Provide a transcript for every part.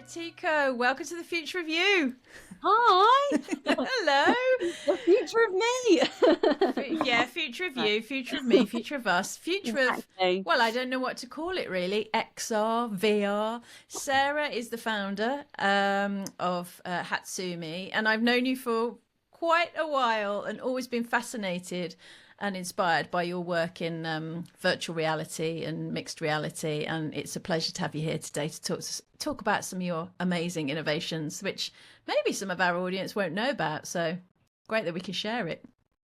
Ticho. Welcome to the future of you. Hi. Hello. The future of me. Yeah, future of you, future of me, future of us, future of, Exactly. well, I don't know what to call it really. XR, VR. Sarah is the founder of Hatsumi, and I've known you for quite a while and always been fascinated and inspired by your work in virtual reality and mixed reality. And it's a pleasure to have you here today to talk about some of your amazing innovations, which maybe some of our audience won't know about. So great that we can share it.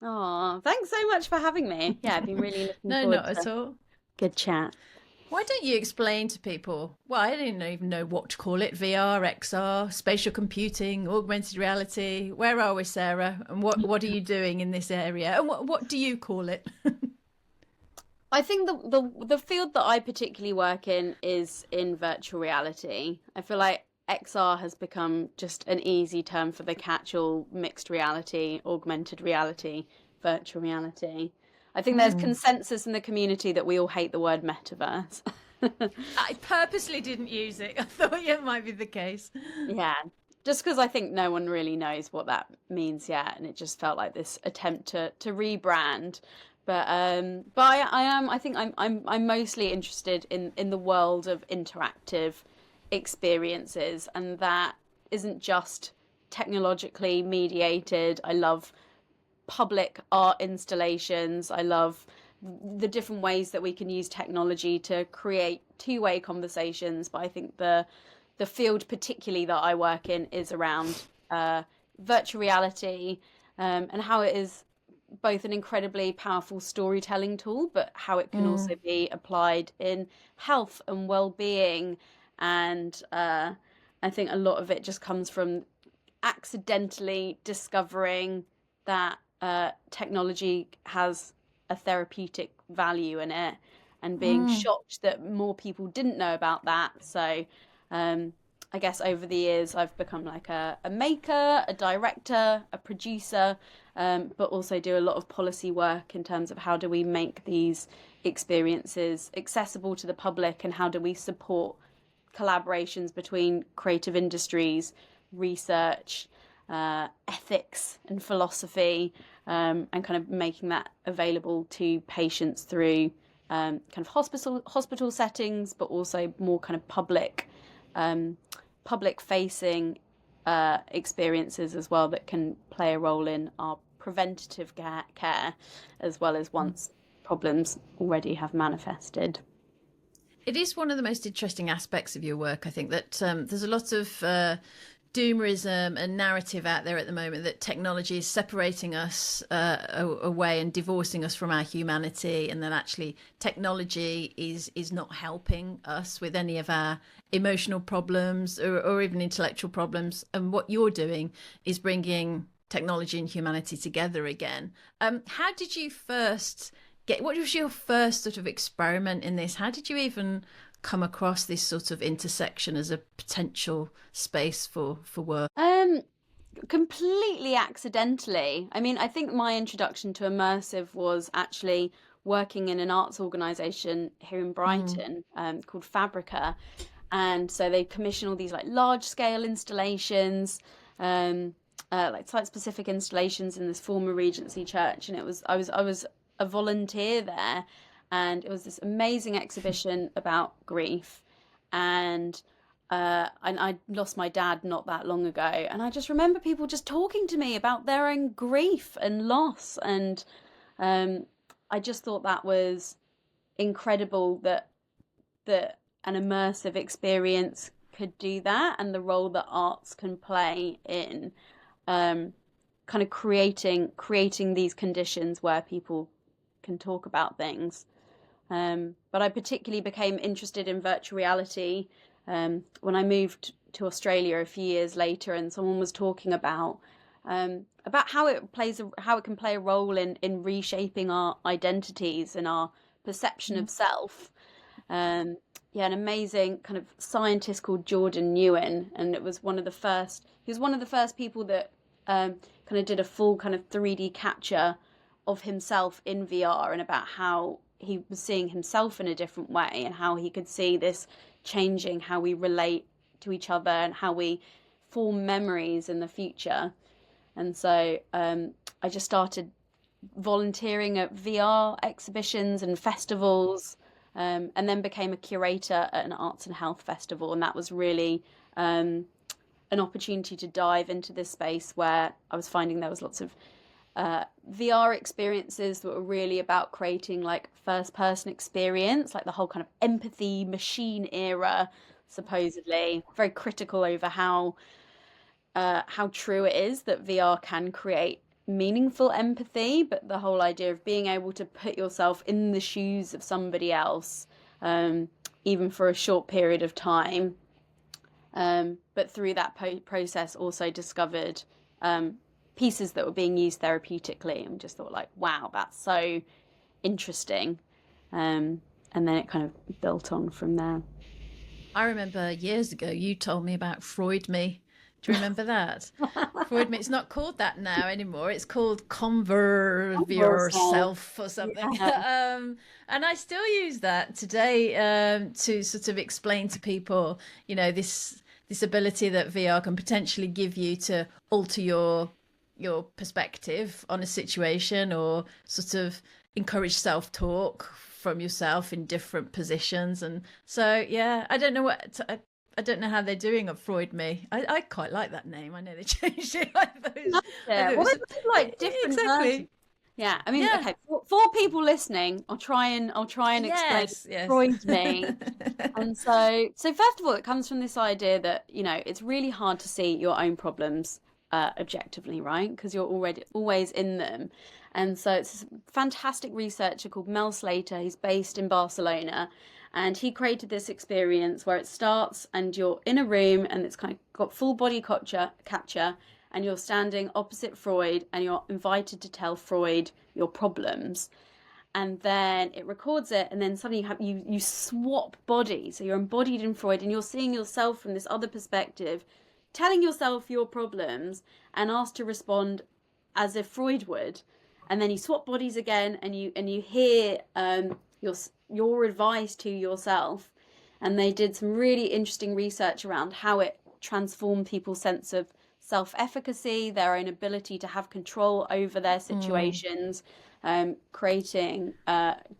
Oh, thanks so much for having me. Yeah, I've been really looking No, forward not at to all. good chat. Why don't you explain to people? Well, I didn't even know what to call it. VR, XR, spatial computing, augmented reality. Where are we, Sarah? And what are you doing in this area? And what do you call it? I think the field that I particularly work in is in virtual reality. I feel like XR has become just an easy term for the catch-all mixed reality, augmented reality, virtual reality. I think there's consensus in the community that we all hate the word metaverse. I purposely didn't use it. I thought it might be the case. Yeah, just because I think no one really knows what that means yet, and it just felt like this attempt to rebrand. But I think I'm mostly interested in the world of interactive experiences, and that isn't just technologically mediated. I love public art installations. I love the different ways that we can use technology to create two-way conversations. But I think the field particularly that I work in is around virtual reality, and how it is both an incredibly powerful storytelling tool, but how it can also be applied in health and well-being. And I think a lot of it just comes from accidentally discovering that technology has a therapeutic value in it, and being shocked that more people didn't know about that. So I guess over the years I've become like a maker, a director, a producer, but also do a lot of policy work in terms of how do we make these experiences accessible to the public, and how do we support collaborations between creative industries, research, ethics and philosophy, and kind of making that available to patients through kind of hospital settings, but also more kind of public facing experiences as well, that can play a role in our preventative care as well as once problems already have manifested. It is one of the most interesting aspects of your work. I think that there's a lot of doomerism and narrative out there at the moment that technology is separating us away and divorcing us from our humanity, and that actually technology is not helping us with any of our emotional problems or even intellectual problems. And what you're doing is bringing technology and humanity together again. How did you first what was your first sort of experiment in this? How did you even come across this sort of intersection as a potential space for work? Completely accidentally. I mean, I think my introduction to immersive was actually working in an arts organisation here in Brighton, called Fabrica. And so they commission all these like large scale installations, like site specific installations in this former Regency church. And I was a volunteer there, and it was this amazing exhibition about grief. And I lost my dad not that long ago, and I just remember people just talking to me about their own grief and loss. And I just thought that was incredible, that an immersive experience could do that, and the role that arts can play in kind of creating these conditions where people can talk about things. But I particularly became interested in virtual reality when I moved to Australia a few years later, and someone was talking about how it can play a role in reshaping our identities and our perception of self. Yeah, an amazing kind of scientist called Jordan Nguyen, and he was one of the first people that kind of did a full kind of 3D capture of himself in VR, and about how he was seeing himself in a different way, and how he could see this changing how we relate to each other and how we form memories in the future. And so I just started volunteering at VR exhibitions and festivals, and then became a curator at an arts and health festival. And that was really an opportunity to dive into this space where I was finding there was lots of VR experiences that were really about creating like first person experience, like the whole kind of empathy machine era, supposedly very critical over how true it is that VR can create meaningful empathy, but the whole idea of being able to put yourself in the shoes of somebody else, even for a short period of time. But through that process also discovered pieces that were being used therapeutically, and just thought like, wow, that's so interesting. And then it kind of built on from there. I remember years ago you told me about Freud Me. Do you remember that? Freud Me. It's not called that now anymore. It's called Converve Yourself or something. Yeah. And I still use that today to sort of explain to people, you know, this ability that VR can potentially give you to alter your perspective on a situation, or sort of encourage self-talk from yourself in different positions. And so, yeah, I don't know how they're doing at Freud Me. I quite like that name. I know they changed it. Yeah, well, it's like different versions. Yeah, I mean, okay, for people listening, I'll try and explain yes. Freud Me. And so first of all, it comes from this idea that, you know, it's really hard to see your own problems objectively, right? Because you're already always in them. And so it's a fantastic researcher called Mel Slater. He's based in Barcelona. And he created this experience where it starts and you're in a room and it's kind of got full body capture, and you're standing opposite Freud and you're invited to tell Freud your problems. And then it records it, and then suddenly you swap bodies. So you're embodied in Freud and you're seeing yourself from this other perspective, telling yourself your problems and asked to respond as if Freud would. And then you swap bodies again and you hear your advice to yourself. And they did some really interesting research around how it transformed people's sense of self-efficacy, their own ability to have control over their situations, creating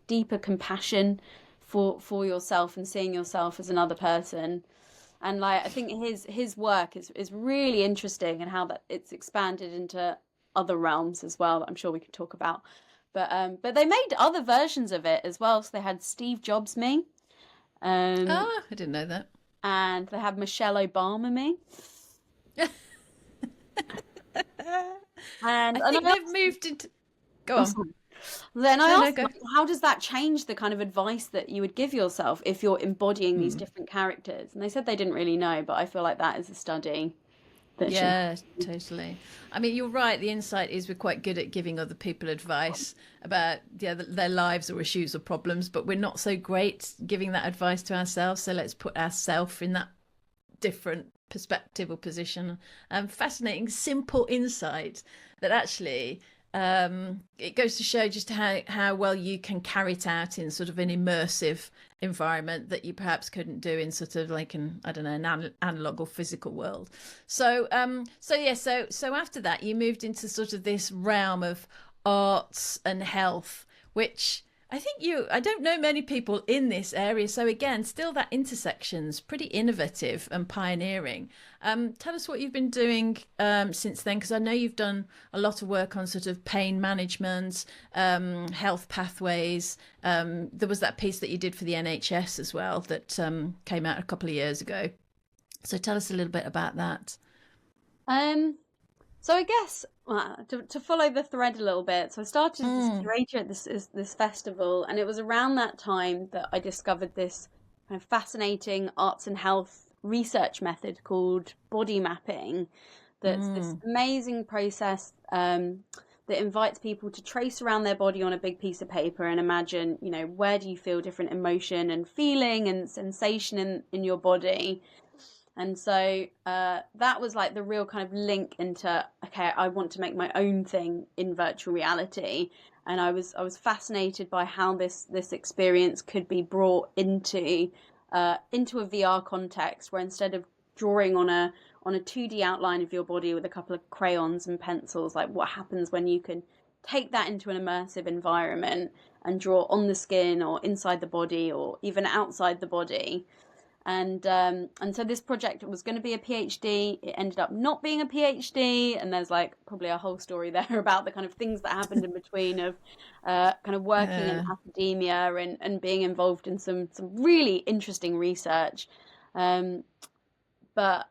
deeper compassion for yourself and seeing yourself as another person. And like, I think his work is really interesting, and how that it's expanded into other realms as well that I'm sure we could talk about. But they made other versions of it as well. So they had Steve Jobs Me. I didn't know that. And they had Michelle Obama Me. And I think they've moved into... Go on. Then I asked, how does that change the kind of advice that you would give yourself if you're embodying these different characters? And they said they didn't really know, but I feel like that is a study. Yeah, totally. I mean, you're right. The insight is we're quite good at giving other people advice about their lives or issues or problems, but we're not so great giving that advice to ourselves. So let's put ourselves in that different perspective or position. Fascinating, simple insight that actually it goes to show just how well you can carry it out in sort of an immersive environment that you perhaps couldn't do in sort of like an analog or physical world. So after that you moved into sort of this realm of arts and health, which I don't know many people in this area. So again, still that intersection's pretty innovative and pioneering. Tell us what you've been doing since then, because I know you've done a lot of work on sort of pain management, health pathways. There was that piece that you did for the NHS as well that came out a couple of years ago. So tell us a little bit about that. So I guess to follow the thread a little bit, so I started as this curator at this festival, and it was around that time that I discovered this kind of fascinating arts and health research method called body mapping. That's this amazing process that invites people to trace around their body on a big piece of paper and imagine, you know, where do you feel different emotion and feeling and sensation in your body. And so that was like the real kind of link into, okay, I want to make my own thing in virtual reality. And I was fascinated by how this experience could be brought into a VR context, where instead of drawing on a 2D outline of your body with a couple of crayons and pencils, like what happens when you can take that into an immersive environment and draw on the skin or inside the body or even outside the body. And so this project was going to be a PhD. It ended up not being a PhD, and there's like probably a whole story there about the kind of things that happened in between of kind of working in academia and being involved in some really interesting research. But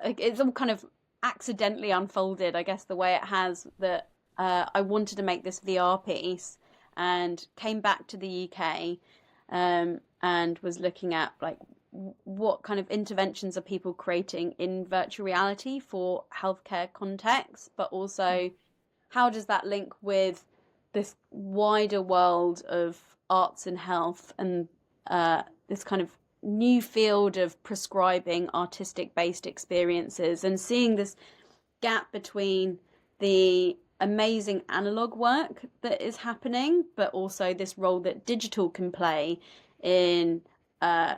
it's all kind of accidentally unfolded, I guess, the way it has, that I wanted to make this VR piece and came back to the UK and was looking at like what kind of interventions are people creating in virtual reality for healthcare contexts, but also how does that link with this wider world of arts and health and this kind of new field of prescribing artistic based experiences, and seeing this gap between the amazing analog work that is happening, but also this role that digital can play in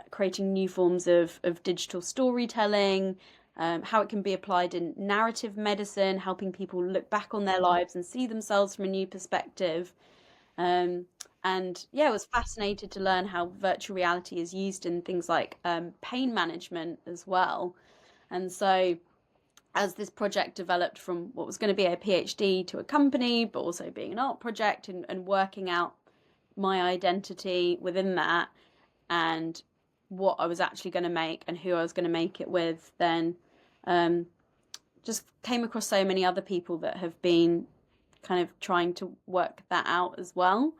creating new forms of digital storytelling, how it can be applied in narrative medicine, helping people look back on their lives and see themselves from a new perspective. And yeah, I was fascinated to learn how virtual reality is used in things like pain management as well. And so as this project developed from what was going to be a PhD to a company, but also being an art project and working out my identity within that and what I was actually going to make and who I was going to make it with, then just came across so many other people that have been kind of trying to work that out as well.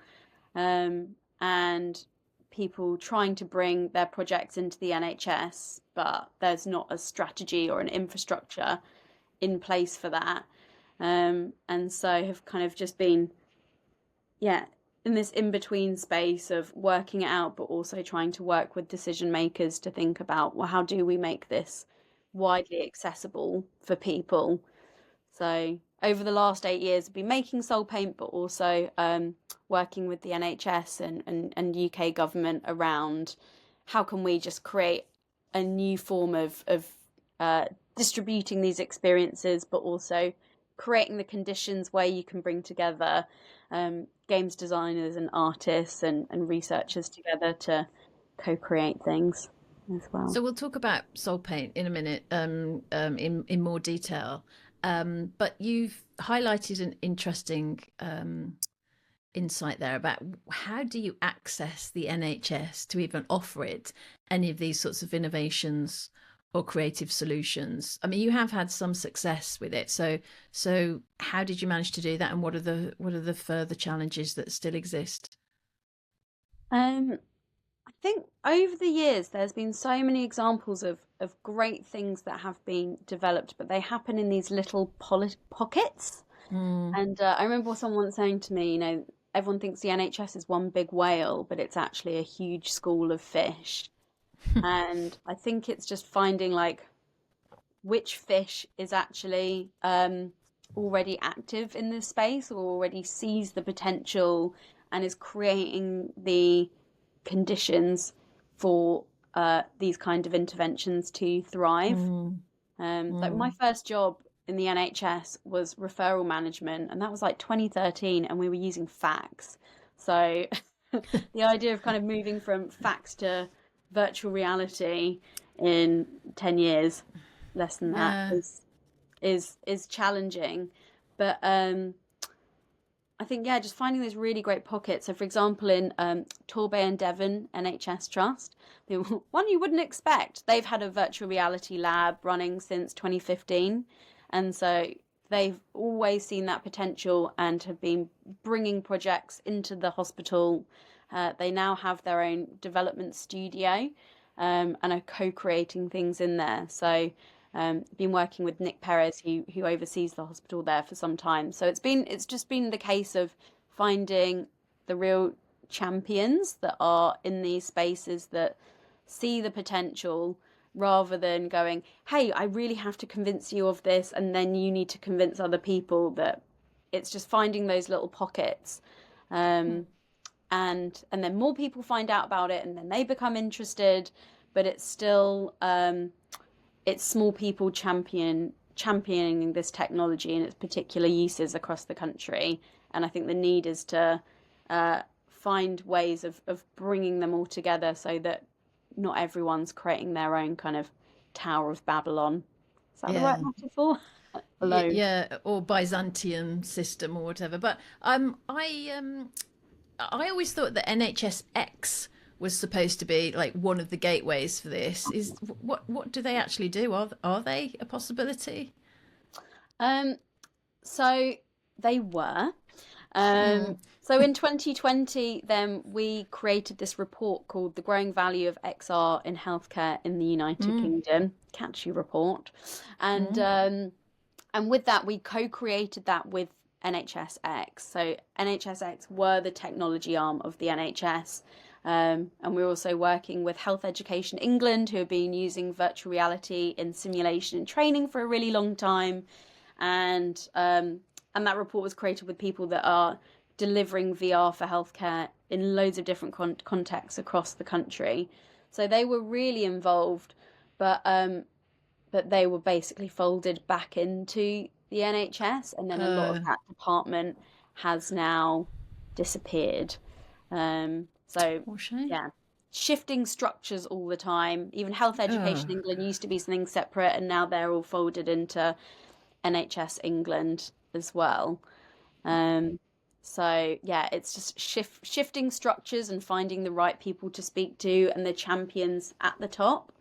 And people trying to bring their projects into the NHS, but there's not a strategy or an infrastructure in place for that. And so have kind of just been, in this in-between space of working it out, but also trying to work with decision makers to think about, well, how do we make this widely accessible for people? So over the last 8 years, I've been making soul paint, but also working with the NHS and UK government around how can we just create a new form of distributing these experiences, but also creating the conditions where you can bring together games designers and artists and researchers together to co-create things as well. So we'll talk about soul paint in a minute in more detail. But you've highlighted an interesting insight there about how do you access the NHS to even offer it any of these sorts of innovations or creative solutions. I mean, you have had some success with it. So how did you manage to do that, and what are the further challenges that still exist? I think over the years there's been so many examples of great things that have been developed, but they happen in these little pockets. And I remember someone saying to me, everyone thinks the NHS is one big whale, but it's actually a huge school of fish. And I think it's just finding like which fish is actually already active in this space or already sees the potential and is creating the conditions for these kind of interventions to thrive. Like my first job in the NHS was referral management, and that was like 2013, and we were using fax. So the idea of kind of moving from fax to virtual reality in 10 years, less than that, is challenging. But I think, just finding those really great pockets. So, for example, in Torbay and Devon NHS Trust, the one you wouldn't expect, they've had a virtual reality lab running since 2015. And so they've always seen that potential and have been bringing projects into the hospital. They now have their own development studio and are co-creating things in there. So been working with Nick Perez, who oversees the hospital there, for some time. So it's just been the case of finding the real champions that are in these spaces that see the potential, rather than going, hey, I really have to convince you of this, and then you need to convince other people. That it's just finding those little pockets. And then more people find out about it, and then they become interested, but it's still it's small people championing this technology and its particular uses across the country. And I think the need is to find ways of bringing them all together so that not everyone's creating their own kind of Tower of Babylon. Is that the right metaphor? Alone. Yeah, or Byzantium system or whatever. But I always thought that NHSX was supposed to be like one of the gateways for this. Is what do they actually do? Are they a possibility? So they were. So in 2020, then we created this report called The Growing Value of XR in Healthcare in the United Kingdom. Catchy report. And with that, we co-created that with NHSX. So NHSX were the technology arm of the NHS. And we're also working with Health Education England, who have been using virtual reality in simulation and training for a really long time. And that report was created with people that are delivering VR for healthcare in loads of different contexts across the country. So they were really involved, but they were basically folded back into the NHS, and then a lot of that department has now disappeared. So yeah, shifting structures all the time. Even Health Education England used to be something separate, and now they're all folded into NHS England as well. So yeah, it's just shifting structures and finding the right people to speak to and the champions at the top.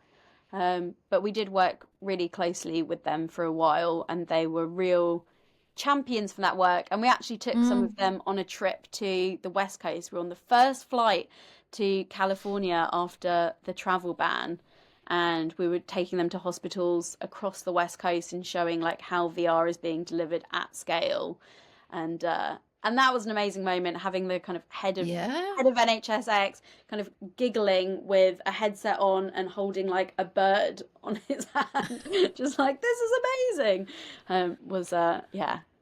But we did work really closely with them for a while, and they were real champions from that work. And we actually took some of them on a trip to the West Coast. We were on the first flight to California after the travel ban, and we were taking them to hospitals across the West Coast and showing like how VR is being delivered at scale. And that was an amazing moment, having the kind of head of NHSX kind of giggling with a headset on and holding like a bird on his hand, just like, this is amazing. Was a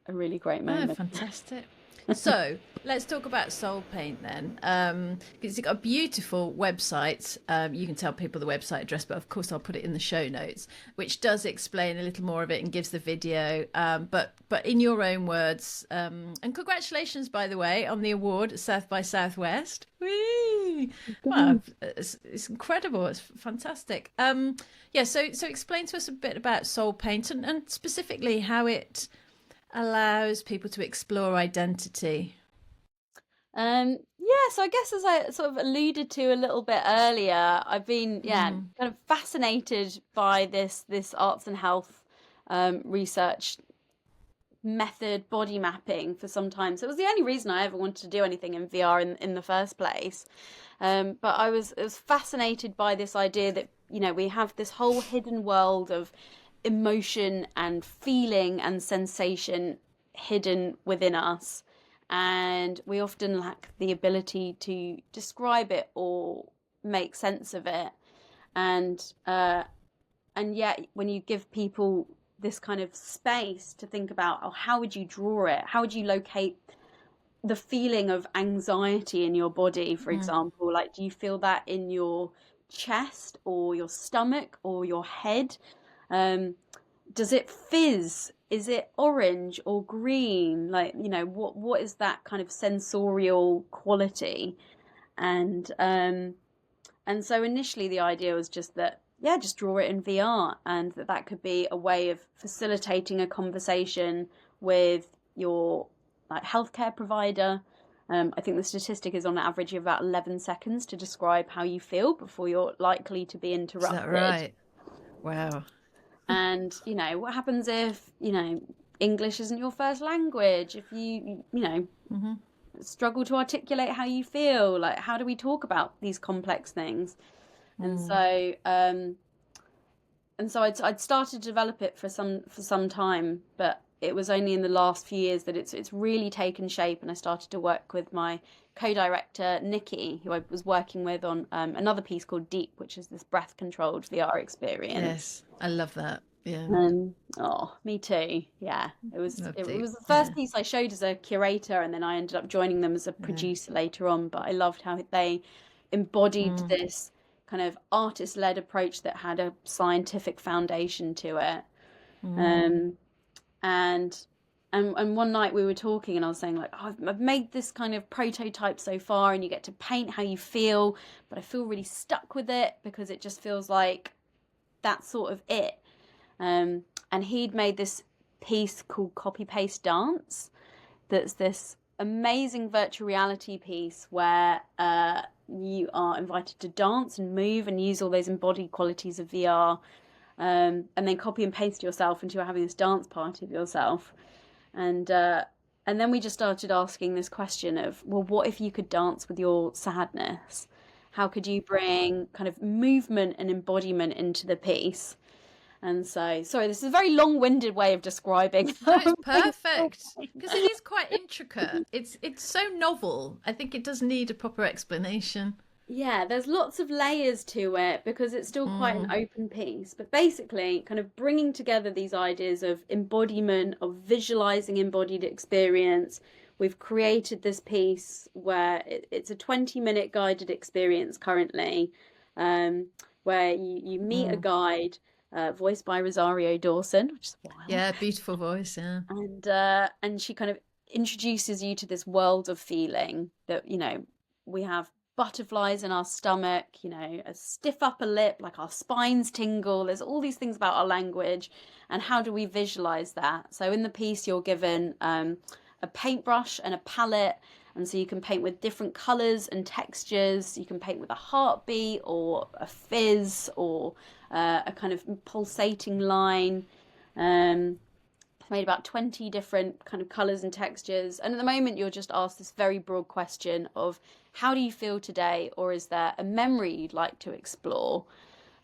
really great moment. Oh, fantastic. So let's talk about Soul Paint then, because it's got a beautiful website. You can tell people the website address, but of course I'll put it in the show notes, which does explain a little more of it and gives the video. But in your own words, and congratulations, by the way, on the award at South by Southwest. Whee! Wow, it's incredible. It's fantastic. So explain to us a bit about Soul Paint and specifically how it allows people to explore identity. So I guess, as I sort of alluded to a little bit earlier, I've been kind of fascinated by this arts and health research method, body mapping, for some time. So it was the only reason I ever wanted to do anything in VR in the first place. But I was fascinated by this idea that, you know, we have this whole hidden world of emotion and feeling and sensation hidden within us, and we often lack the ability to describe it or make sense of it. And yet when you give people this kind of space to think about, how would you draw it, how would you locate the feeling of anxiety in your body, for example, like, do you feel that in your chest or your stomach or your head? Does it fizz? Is it orange or green? Like, you know, what is that kind of sensorial quality? And so initially the idea was just that, just draw it in VR, and that could be a way of facilitating a conversation with your like healthcare provider. I think the statistic is on average of about 11 seconds to describe how you feel before you're likely to be interrupted. Is that right? Wow. And, you know, what happens if, you know, English isn't your first language? If you struggle to articulate how you feel, like, how do we talk about these complex things? And so I'd started to develop it for some time, but it was only in the last few years that it's really taken shape. And I started to work with my co-director Nikki, who I was working with on another piece called Deep, which is this breath-controlled VR experience. Yes, I love that. Yeah. Me too. Yeah, it was the first piece I showed as a curator, and then I ended up joining them as a producer later on. But I loved how they embodied this kind of artist-led approach that had a scientific foundation to it. Mm. And one night we were talking, and I was saying like, oh, I've made this kind of prototype so far, and you get to paint how you feel, but I feel really stuck with it because it just feels like that's sort of it. And he'd made this piece called Copy Paste Dance. That's this amazing virtual reality piece where you are invited to dance and move and use all those embodied qualities of VR, and then copy and paste yourself into having this dance party of yourself. And then we just started asking this question of, well, what if you could dance with your sadness? How could you bring kind of movement and embodiment into the piece? And so, sorry, this is a very long-winded way of describing. No, it's perfect because it is quite intricate. It's so novel. I think it does need a proper explanation. Yeah, there's lots of layers to it because it's still quite an open piece. But basically, kind of bringing together these ideas of embodiment, of visualizing embodied experience. We've created this piece where it's a 20-minute guided experience currently, where you meet a guide voiced by Rosario Dawson, which is wild. Yeah, beautiful voice, yeah. And she kind of introduces you to this world of feeling that, we have butterflies in our stomach, a stiff upper lip, like our spines tingle. There's all these things about our language, and how do we visualize that? So in the piece, you're given a paintbrush and a palette, and so you can paint with different colors and textures. You can paint with a heartbeat or a fizz or a kind of pulsating line. Made about 20 different kind of colors and textures, and at the moment you're just asked this very broad question of, how do you feel today, or is there a memory you'd like to explore?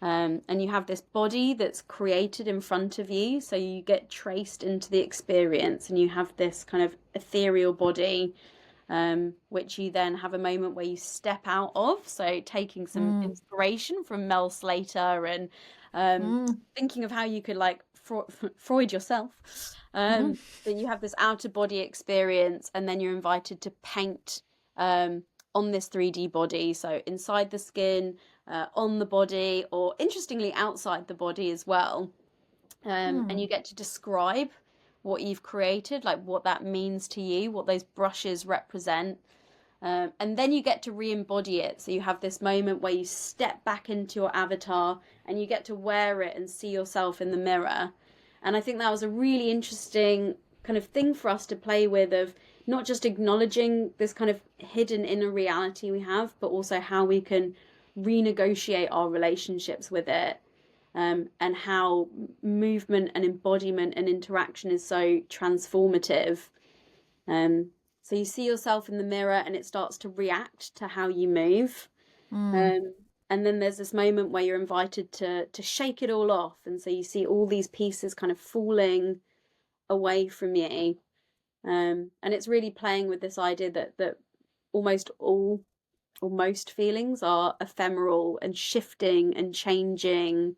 And you have this body that's created in front of you, so you get traced into the experience, and you have this kind of ethereal body, which you then have a moment where you step out of, so taking some inspiration from Mel Slater and thinking of how you could like Freud yourself, that you have this outer body experience, and then you're invited to paint on this 3D body, so inside the skin, on the body, or interestingly outside the body as well. And you get to describe what you've created, like what that means to you, what those brushes represent. And then you get to re-embody it. So you have this moment where you step back into your avatar and you get to wear it and see yourself in the mirror. And I think that was a really interesting kind of thing for us to play with, of not just acknowledging this kind of hidden inner reality we have, but also how we can renegotiate our relationships with it, and how movement and embodiment and interaction is so transformative. So you see yourself in the mirror and it starts to react to how you move. And then there's this moment where you're invited to shake it all off. And so you see all these pieces kind of falling away from you. And it's really playing with this idea that almost all or most feelings are ephemeral and shifting and changing.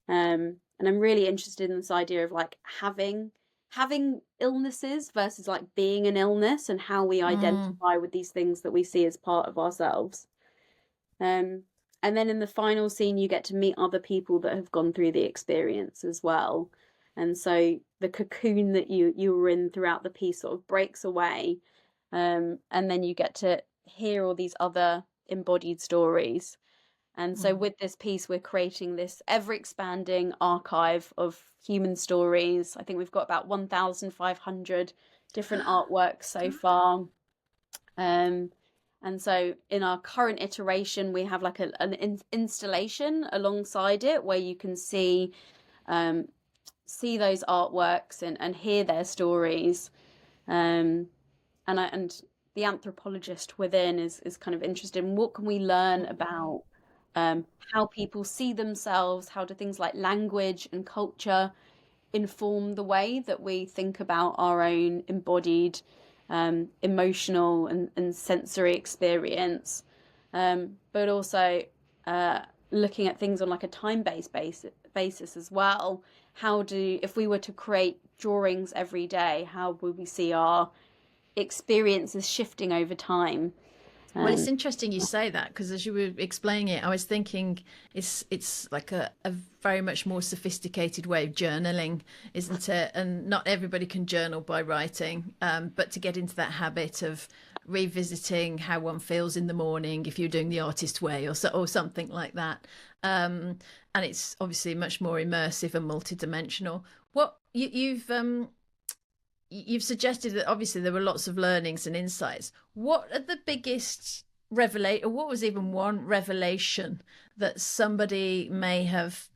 And I'm really interested in this idea of like having illnesses versus like being an illness, and how we identify with these things that we see as part of ourselves. And then in the final scene, you get to meet other people that have gone through the experience as well. And so the cocoon that you were in throughout the piece sort of breaks away. And then you get to hear all these other embodied stories. And so with this piece, we're creating this ever-expanding archive of human stories. I think we've got about 1,500 different artworks so far. And so in our current iteration, we have like an installation alongside it where you can see those artworks and hear their stories. And the anthropologist within is kind of interested in what can we learn about how people see themselves, how do things like language and culture inform the way that we think about our own embodied emotional and sensory experience, but also looking at things on like a time-based basis as well. If we were to create drawings every day, how would we see our experiences shifting over time? Well, it's interesting you say that, because as you were explaining it, I was thinking it's like a very much more sophisticated way of journaling, isn't it? And not everybody can journal by writing, but to get into that habit of revisiting how one feels in the morning, if you're doing the artist way or something like that, and it's obviously much more immersive and multidimensional. What you've suggested that obviously there were lots of learnings and insights. What are the biggest revelation, or what was even one revelation that somebody may have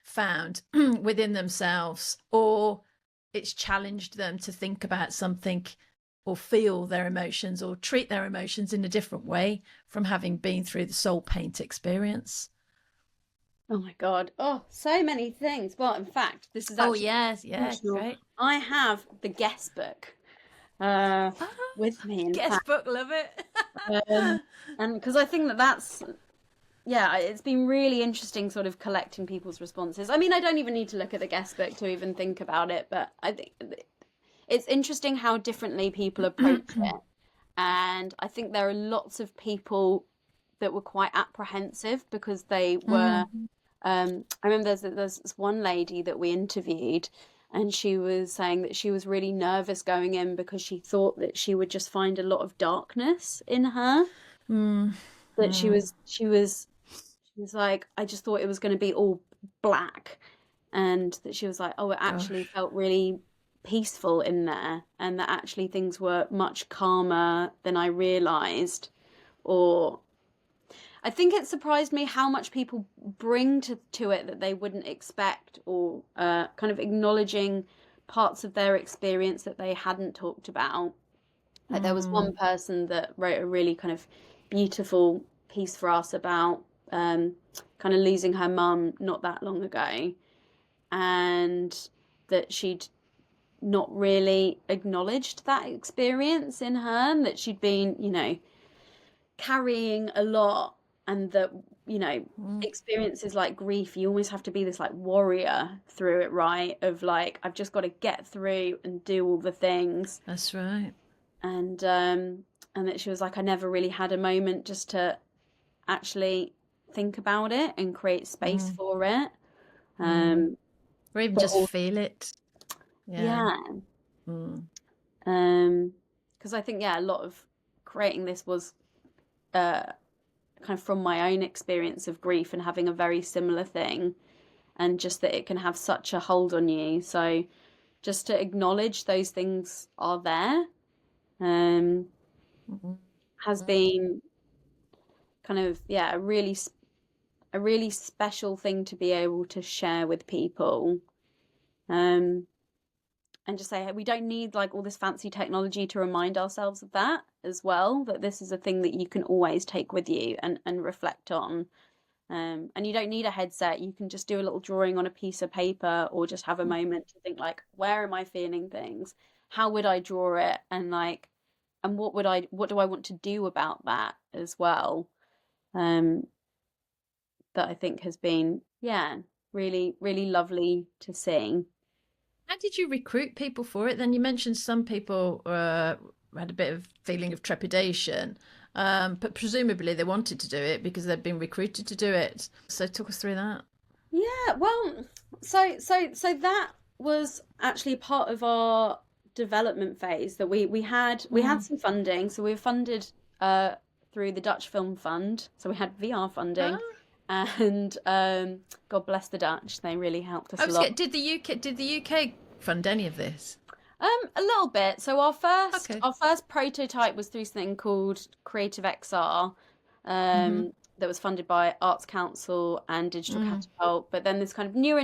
found within themselves, or it's challenged them to think about something or feel their emotions or treat their emotions in a different way from having been through the soul paint experience? Oh my God. Oh, so many things. Well, in fact, this is Oh, actually yes. Yeah, intentional. great. I have the guest book uh, Ah, with me, in guest fact. book, love it. And because I think that's, yeah, it's been really interesting sort of collecting people's responses. I mean, I don't even need to look at the guest book to even think about it, but I think it's interesting how differently people approach it. And I think there are lots of people that were quite apprehensive because they were. I remember there's this one lady that we interviewed, and she was saying that she was really nervous going in because she thought that she would just find a lot of darkness in her. That she was like, I just thought it was going to be all black, and that she was like, oh, it actually Gosh. felt really peaceful in there, and that actually things were much calmer than I realized. Or I think it surprised me how much people bring to it that they wouldn't expect, or kind of acknowledging parts of their experience that they hadn't talked about. Like there was one person that wrote a really kind of beautiful piece for us about kind of losing her mum not that long ago, and that she'd not really acknowledged that experience in her, and that she'd been, carrying a lot, and that, experiences like grief, you almost have to be this like warrior through it, right? Of like, I've just got to get through and do all the things. That's right. And that she was like, I never really had a moment just to actually think about it and create space for it. Or even But just also, feel it. Yeah. yeah. Because I think, a lot of creating this was kind of from my own experience of grief and having a very similar thing, and just that it can have such a hold on you. So just to acknowledge those things are there has been kind of, a really special thing to be able to share with people. And just say, hey, we don't need like all this fancy technology to remind ourselves of that as well, that this is a thing that you can always take with you and reflect on. And you don't need a headset. You can just do a little drawing on a piece of paper, or just have a moment to think like, where am I feeling things? How would I draw it? And like, and what do I want to do about that as well? That I think has been, really, really lovely to see. How did you recruit people for it? Then you mentioned some people had a bit of feeling of trepidation, but presumably they wanted to do it because they'd been recruited to do it. So talk us through that. Yeah, well, so that was actually part of our development phase, that we had some funding. So we were funded through the Dutch Film Fund. So we had VR funding, Oh, and God bless the Dutch, they really helped us I a was lot. did the UK fund any of this? A little bit. So our first Okay. our first prototype was through something called Creative XR, that was funded by Arts Council and Digital Catapult. But then this kind of new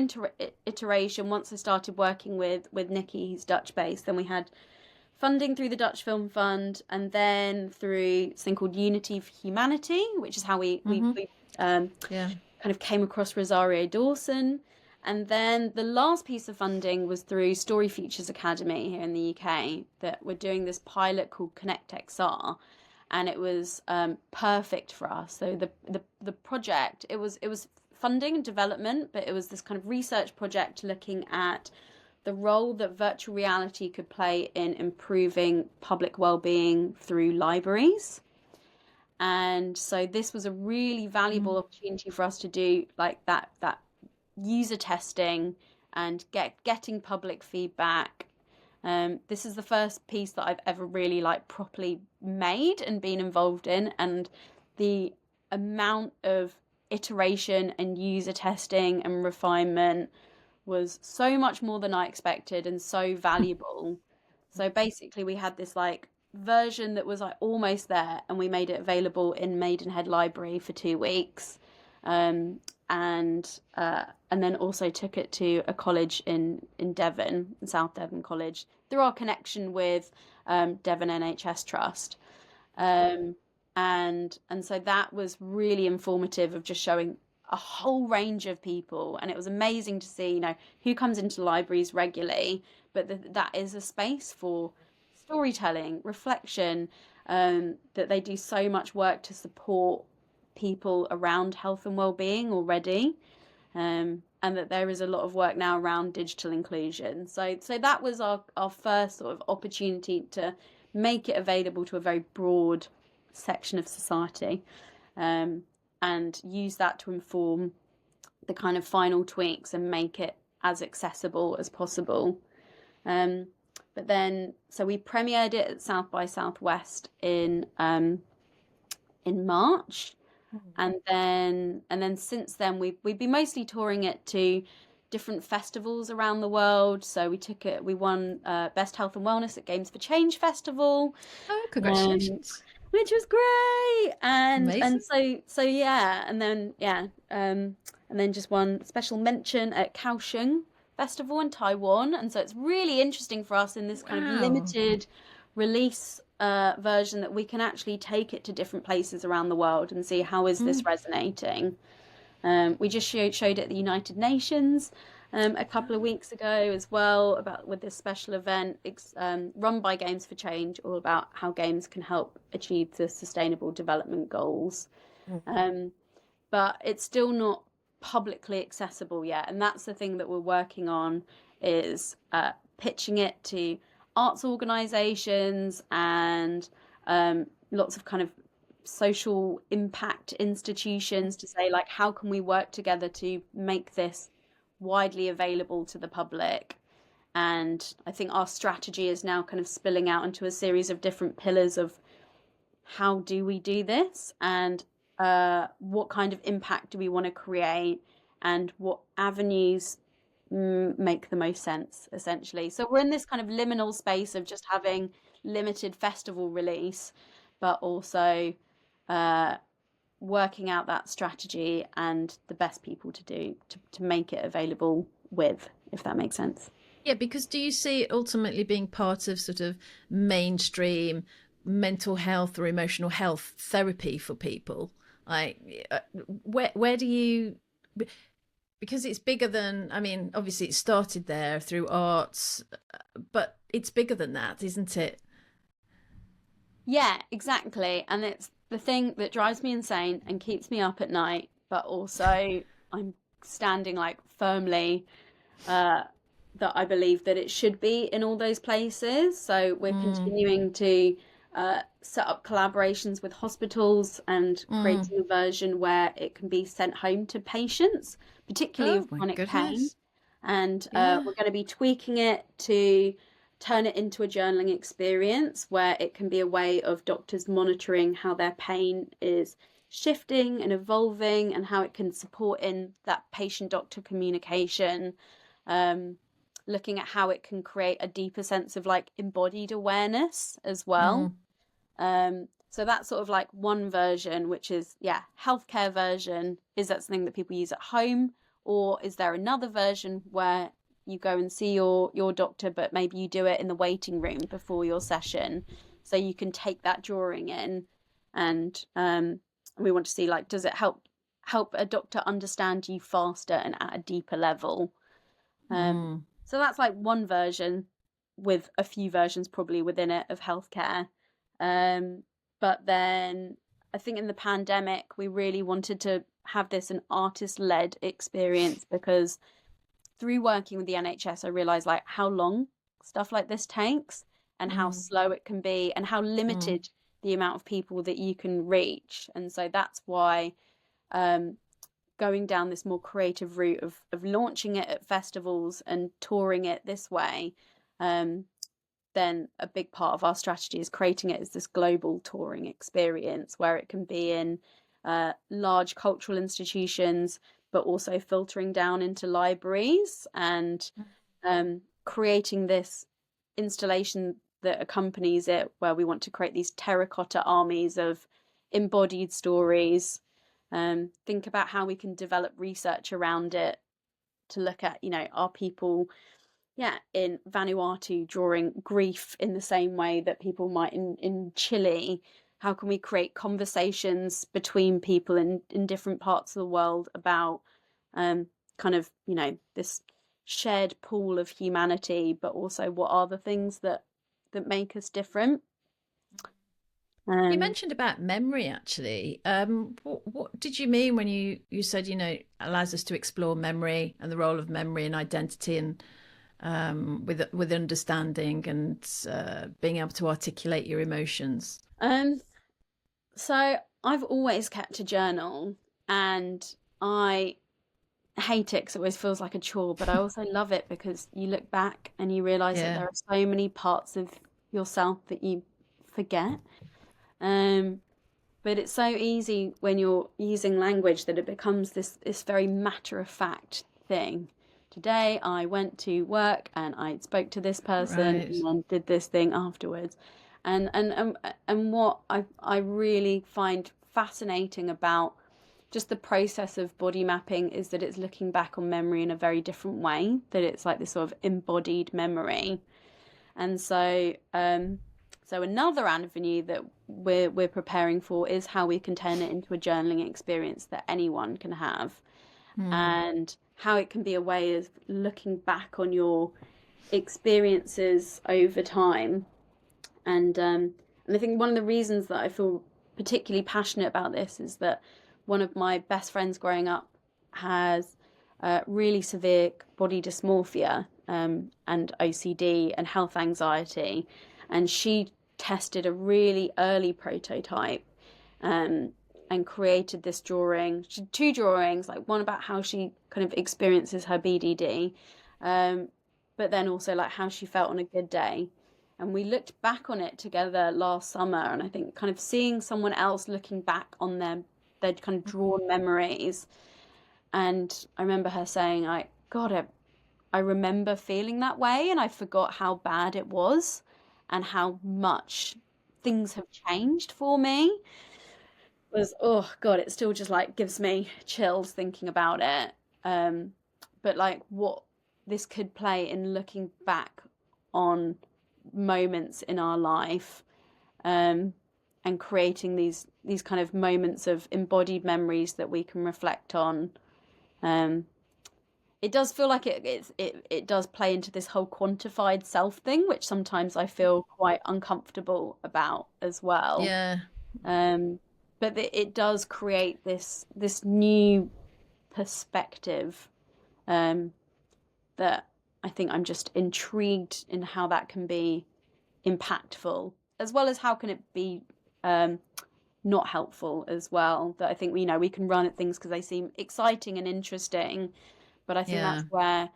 iteration, once I started working with Nikki, who's Dutch based, then we had funding through the Dutch Film Fund, and then through something called Unity for Humanity, which is how we Yeah. kind of came across Rosario Dawson. And then the last piece of funding was through Story Futures Academy here in the UK, that we're doing this pilot called Connect XR, and it was perfect for us. So the project, it was funding and development, but it was this kind of research project looking at the role that virtual reality could play in improving public well-being through libraries. And so this was a really valuable opportunity for us to do like that user testing and getting public feedback. This is the first piece that I've ever really like properly made and been involved in, and the amount of iteration and user testing and refinement was so much more than I expected and so valuable. So basically we had this like version that was like almost there, and we made it available in Maidenhead Library for 2 weeks. And then also took it to a college in Devon, South Devon College, through our connection with Devon NHS Trust. And so that was really informative of just showing a whole range of people, and it was amazing to see, you know, who comes into libraries regularly, but that is a space for storytelling, reflection, that they do so much work to support people around health and well-being already, and that there is a lot of work now around digital inclusion. So that was our first sort of opportunity to make it available to a very broad section of society, and use that to inform the kind of final tweaks and make it as accessible as possible. But then, so we premiered it at South by Southwest in March, and then since then we've been mostly touring it to different festivals around the world. So we won Best Health and Wellness at Games for Change Festival. Oh, congratulations! Which was great, and so yeah, and then just one special mention at Kaohsiung Festival in Taiwan, and so it's really interesting for us in this kind of limited release version that we can actually take it to different places around the world and see how is this resonating. We just showed it at the United Nations a couple of weeks ago as well, with this special event run by Games for Change, all about how games can help achieve the Sustainable Development Goals. But it's still not publicly accessible yet, and that's the thing that we're working on, is pitching it to arts organisations and lots of kind of social impact institutions to say, like, how can we work together to make this widely available to the public. And I think our strategy is now kind of spilling out into a series of different pillars of how do we do this, and what kind of impact do we want to create, and what avenues make the most sense, essentially. So we're in this kind of liminal space of just having limited festival release, but also working out that strategy and the best people to make it available with, if that makes sense. Yeah, because do you see it ultimately being part of sort of mainstream mental health or emotional health therapy for people? Like, where do you, because it's bigger than, I mean, obviously it started there through arts, but it's bigger than that, isn't it? Yeah, exactly. And it's the thing that drives me insane and keeps me up at night, but also I'm standing like firmly that I believe that it should be in all those places. So we're continuing to set up collaborations with hospitals and creating a version where it can be sent home to patients, particularly with chronic pain. And we're going to be tweaking it to turn it into a journaling experience where it can be a way of doctors monitoring how their pain is shifting and evolving, and how it can support in that patient-doctor communication, looking at how it can create a deeper sense of like embodied awareness as well. So that's sort of like one version, which is, healthcare version. Is that something that people use at home? Or is there another version where you go and see your doctor, but maybe you do it in the waiting room before your session, so you can take that drawing in, and we want to see, like, does it help a doctor understand you faster and at a deeper level? So that's like one version, with a few versions probably within it of healthcare. But then I think in the pandemic we really wanted to have this an artist-led experience, because through working with the NHS, I realised like how long stuff like this takes, and how slow it can be, and how limited the amount of people that you can reach. And so that's why going down this more creative route of launching it at festivals and touring it this way, then a big part of our strategy is creating it as this global touring experience where it can be in large cultural institutions, but also filtering down into libraries and creating this installation that accompanies it, where we want to create these terracotta armies of embodied stories. Think about how we can develop research around it to look at, are people in Vanuatu drawing grief in the same way that people might in Chile? How can we create conversations between people in different parts of the world about kind of, this shared pool of humanity, but also what are the things that make us different? You mentioned about memory, actually. What did you mean when you said, allows us to explore memory and the role of memory and identity, and with understanding and being able to articulate your emotions? So I've always kept a journal, and I hate it because it always feels like a chore, but I also love it because you look back and you realize that there are so many parts of yourself that you forget. But it's so easy when you're using language that it becomes this very matter of fact thing. Today I went to work and I spoke to this person and then did this thing afterwards. And what I really find fascinating about just the process of body mapping is that it's looking back on memory in a very different way, that it's like this sort of embodied memory. And so so another avenue that we're preparing for is how we can turn it into a journaling experience that anyone can have, and how it can be a way of looking back on your experiences over time. And I think one of the reasons that I feel particularly passionate about this is that one of my best friends growing up has really severe body dysmorphia and OCD and health anxiety, and she tested a really early prototype and created this drawing. She did two drawings, like one about how she kind of experiences her BDD, but then also like how she felt on a good day. And we looked back on it together last summer, and I think kind of seeing someone else looking back on their kind of drawn memories. And I remember her saying, I remember feeling that way, and I forgot how bad it was and how much things have changed for me. It was, oh God, it still just like gives me chills thinking about it. But like what this could play in looking back on moments in our life, and creating these kind of moments of embodied memories that we can reflect on. It does feel like it does play into this whole quantified self thing, which sometimes I feel quite uncomfortable about as well. Yeah. But it does create this new perspective that I think I'm just intrigued in how that can be impactful, as well as how can it be not helpful as well. That I think we can run at things because they seem exciting and interesting, but I think that's where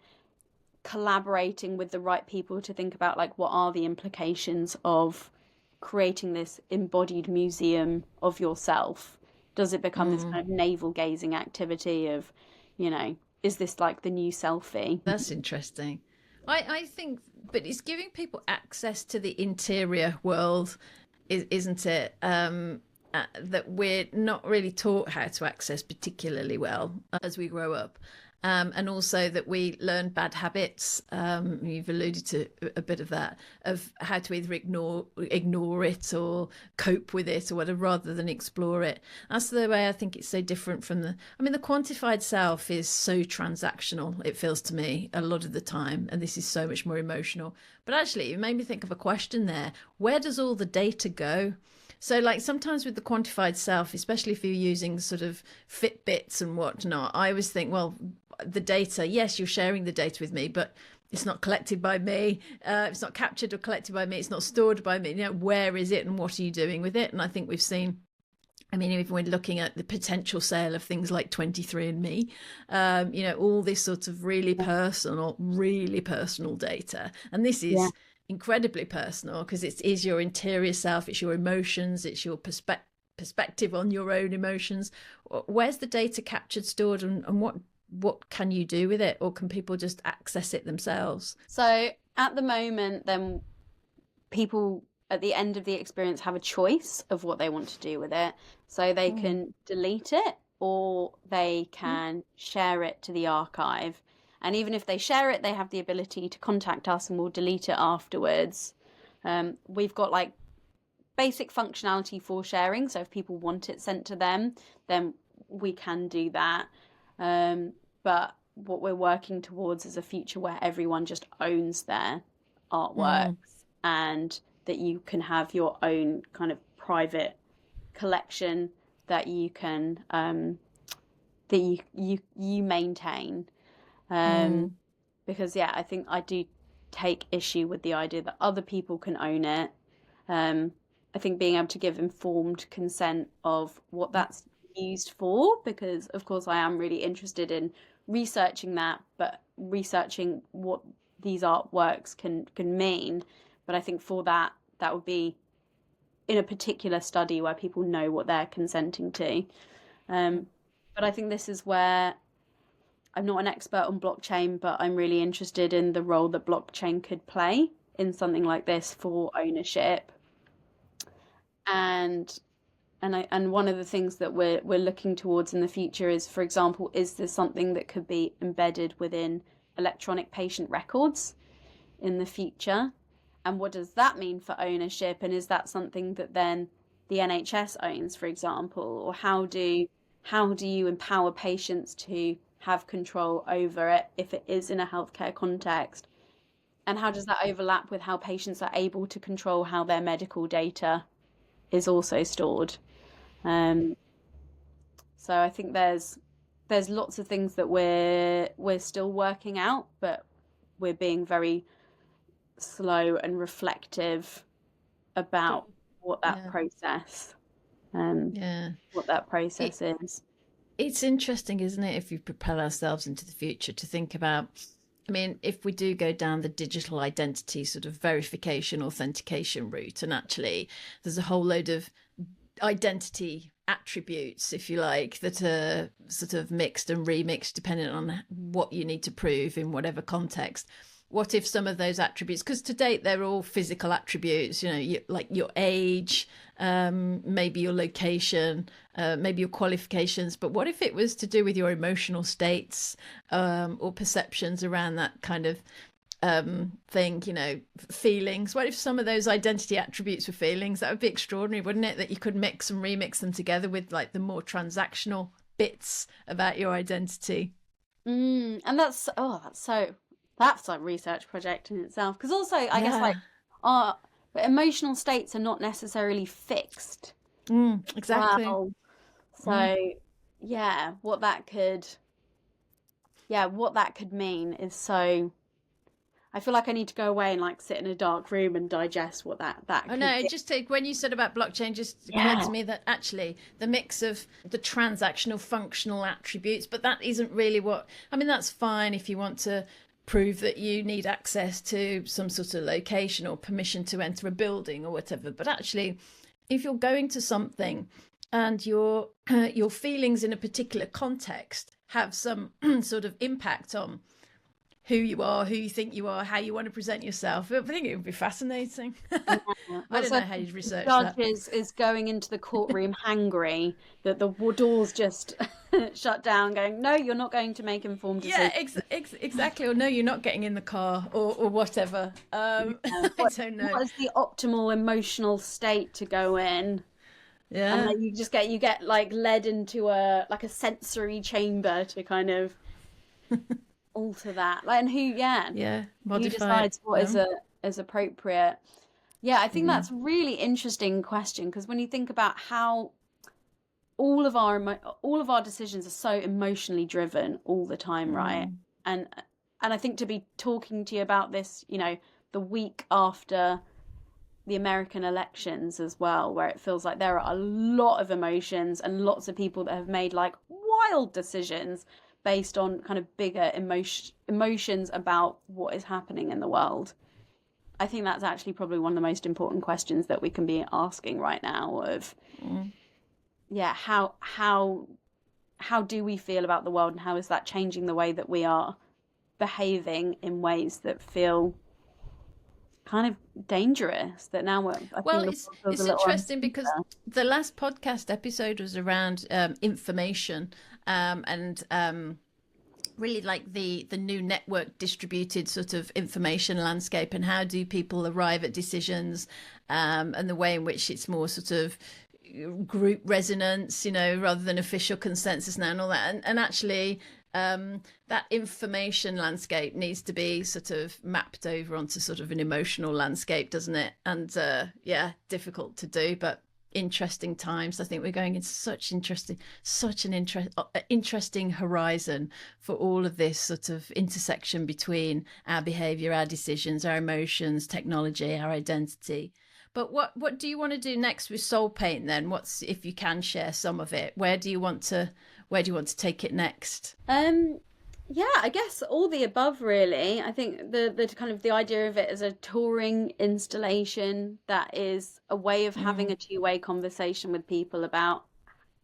collaborating with the right people to think about like what are the implications of creating this embodied museum of yourself. Does it become this kind of navel gazing activity of, is this like the new selfie? That's interesting. I think, but it's giving people access to the interior world, isn't it? That we're not really taught how to access particularly well as we grow up. And also that we learn bad habits. You've alluded to a bit of that, of how to either ignore it or cope with it or whatever, rather than explore it. That's the way I think it's so different from the quantified self is so transactional, it feels to me a lot of the time. And this is so much more emotional. But actually, it made me think of a question there. Where does all the data go? So like sometimes with the quantified self, especially if you're using sort of Fitbits and whatnot, I always think, well, the data, yes, you're sharing the data with me, but it's not collected by me, it's not captured or collected by me, it's not stored by me, where is it and what are you doing with it? And I think we've seen, I mean, even when looking at the potential sale of things like 23andMe, all this sort of really personal data. And this is incredibly personal because it is your interior self, it's your emotions, it's your perspective on your own emotions. Where's the data captured, stored, and what can you do with it? Or can people just access it themselves? So at the moment, then people at the end of the experience have a choice of what they want to do with it. So they can delete it or they can share it to the archive. And even if they share it, they have the ability to contact us and we'll delete it afterwards. We've got like basic functionality for sharing. So if people want it sent to them, then we can do that. But what we're working towards is a future where everyone just owns their artworks and that you can have your own kind of private collection that you can that you maintain. Because I think I do take issue with the idea that other people can own it. I think being able to give informed consent of what that's used for, because of course I am really interested in researching that, but researching what these artworks can mean. But I think for that would be in a particular study where people know what they're consenting to. But I think this is where I'm not an expert on blockchain, but I'm really interested in the role that blockchain could play in something like this for ownership. And one of the things that we're looking towards in the future is, for example, is there something that could be embedded within electronic patient records in the future? And what does that mean for ownership? And is that something that then the NHS owns, for example? Or how do you empower patients to have control over it if it is in a healthcare context? And how does that overlap with how patients are able to control how their medical data is also stored? So I think there's lots of things that we're still working out, but we're being very slow and reflective about what that process is. It's interesting, isn't it, if you propel ourselves into the future to think about, I mean, if we do go down the digital identity sort of verification, authentication route, and actually there's a whole load of identity attributes, if you like, that are sort of mixed and remixed depending on what you need to prove in whatever context. What if some of those attributes, because to date they're all physical attributes, like your age, maybe your location, maybe your qualifications, but what if it was to do with your emotional states or perceptions around that kind of thing, feelings? What if some of those identity attributes were feelings? That would be extraordinary, wouldn't it? That you could mix and remix them together with like the more transactional bits about your identity. And that's a research project in itself, because also I guess like our emotional states are not necessarily fixed. Exactly. Well, so what that could mean is so. I feel like I need to go away and like sit in a dark room and digest what that could be. Just when you said about blockchain, just occurred to me that actually the mix of the transactional functional attributes, but that isn't really what, I mean, that's fine if you want to prove that you need access to some sort of location or permission to enter a building or whatever. But actually, if you're going to something and your feelings in a particular context have some sort of impact on who you are, who you think you are, how you want to present yourself, I think it would be fascinating. I don't know how you'd research that. The judge is going into the courtroom hangry that the doors just shut down, going, no, you're not going to make informed decisions. Yeah, exactly. Or no, you're not getting in the car, or whatever. I don't know. What is the optimal emotional state to go in? Yeah, and like you get like led into a sensory chamber to kind of alter that, like, and who decides what is appropriate. I think that's a really interesting question, because when you think about how all of our decisions are so emotionally driven all the time, right? And I think to be talking to you about this, the week after the American elections as well, where it feels like there are a lot of emotions and lots of people that have made like wild decisions based on kind of bigger emotions about what is happening in the world. I think that's actually probably one of the most important questions that we can be asking right now of, yeah, how do we feel about the world, and how is that changing the way that we are behaving in ways that feel kind of dangerous, that now well, it's interesting because the last podcast episode was around information and really like the new network distributed sort of information landscape, and how do people arrive at decisions, and the way in which it's more sort of group resonance, rather than official consensus now and all that, and actually that information landscape needs to be sort of mapped over onto sort of an emotional landscape, doesn't it? And yeah, difficult to do, but interesting times. I think we're going into such an interesting horizon for all of this sort of intersection between our behavior, our decisions, our emotions, technology, our identity. But what do you want to do next with Soul Paint then? What's, if you can share some of it, where do you want to take it next? Yeah, I guess all the above really. I think the kind of the idea of it as a touring installation that is a way of having a two-way conversation with people about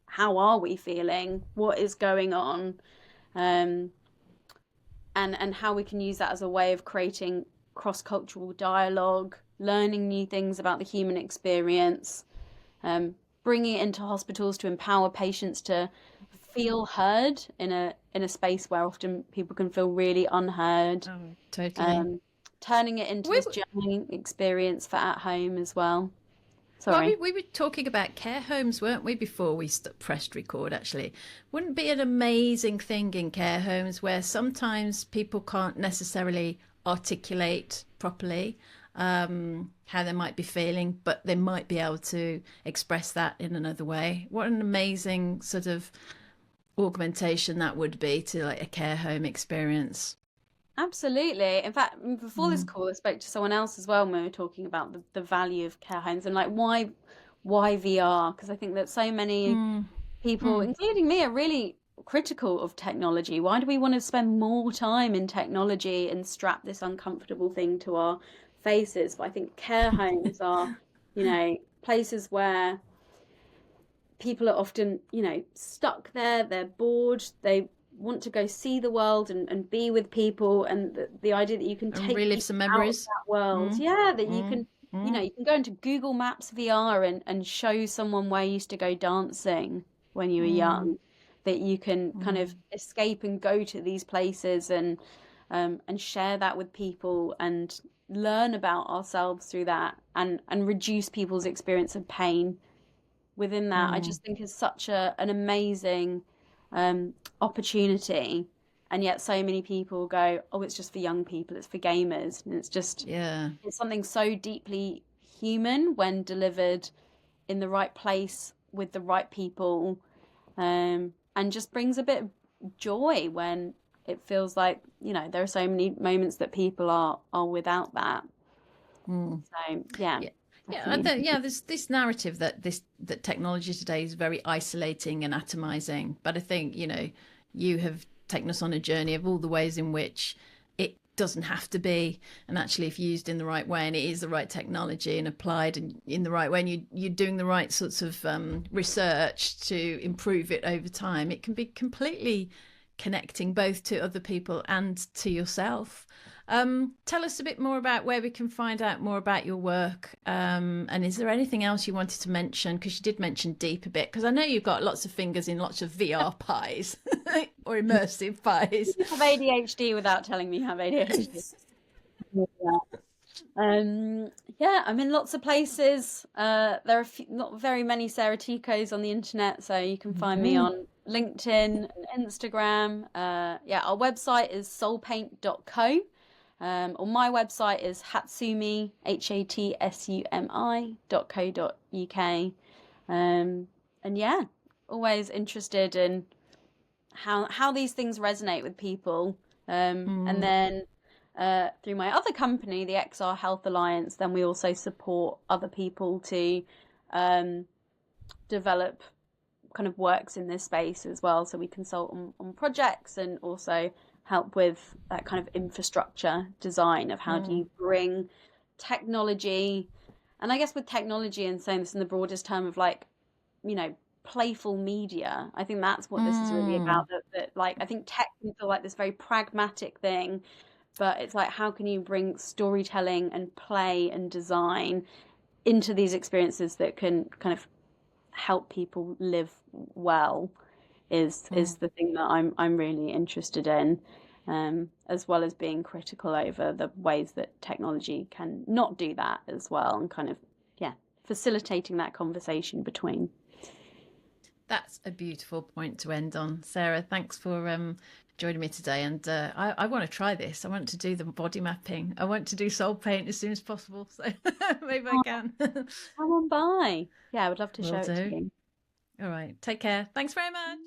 how are we feeling, what is going on, and how we can use that as a way of creating cross-cultural dialogue, learning new things about the human experience, bringing it into hospitals to empower patients to feel heard in a space where often people can feel really unheard. Oh, totally. Turning it into this journaling experience for at home as well. Sorry. Well, we were talking about care homes, weren't we, before we pressed record, actually. Wouldn't it be an amazing thing in care homes where sometimes people can't necessarily articulate properly how they might be feeling, but they might be able to express that in another way? What an amazing sort of augmentation that would be to like a care home experience. Absolutely. In fact, before this call, I spoke to someone else as well when we were talking about the value of care homes and like why VR? Because I think that so many people, including me, are really critical of technology. Why do we want to spend more time in technology and strap this uncomfortable thing to our faces? But I think care homes are, places where people are often, stuck there, they're bored, they want to go see the world and be with people, and the idea that you can take relive some memories out of that world. That you can, you can go into Google Maps VR and show someone where you used to go dancing when you were young, that you can kind of escape and go to these places and share that with people and learn about ourselves through that and reduce people's experience of pain within that. I just think is such an amazing opportunity, and yet so many people go, oh, it's just for young people, it's for gamers, and it's just it's something so deeply human when delivered in the right place with the right people, and just brings a bit of joy when it feels like there are so many moments that people are without that. So yeah. There's this narrative that technology today is very isolating and atomizing, but I think you have taken us on a journey of all the ways in which it doesn't have to be, and actually if used in the right way and it is the right technology and applied in the right way, and you're doing the right sorts of research to improve it over time, it can be completely connecting both to other people and to yourself. Tell us a bit more about where we can find out more about your work, and is there anything else you wanted to mention, because you did mention deep a bit, because I know you've got lots of fingers in lots of VR pies or immersive pies. You have ADHD without telling me you have ADHD. I'm in lots of places. There are not very many Sarah Tichos on the internet, so you can find me on LinkedIn and Instagram. Our website is soulpaint.co. Or my website is Hatsumi, hatsumi.co.uk. And always interested in how these things resonate with people And then through my other company, the XR Health Alliance, then we also support other people to develop kind of works in this space as well. So we consult on projects and also help with that kind of infrastructure design of how do you bring technology, and I guess with technology and saying this in the broadest term of like, playful media. I think that's what this is really about. That like, I think tech can feel like this very pragmatic thing, but it's like, how can you bring storytelling and play and design into these experiences that can kind of help people live well is the thing that I'm really interested in, as well as being critical over the ways that technology can not do that as well, and kind of facilitating that conversation between. That's a beautiful point to end on, Sarah. Thanks for joining me today. And I want to try this. I want to do the body mapping. I want to do soul paint as soon as possible. So maybe I can. Come on by. Yeah, I would love to Will show it to do. you. All right. Take care. Thanks very much.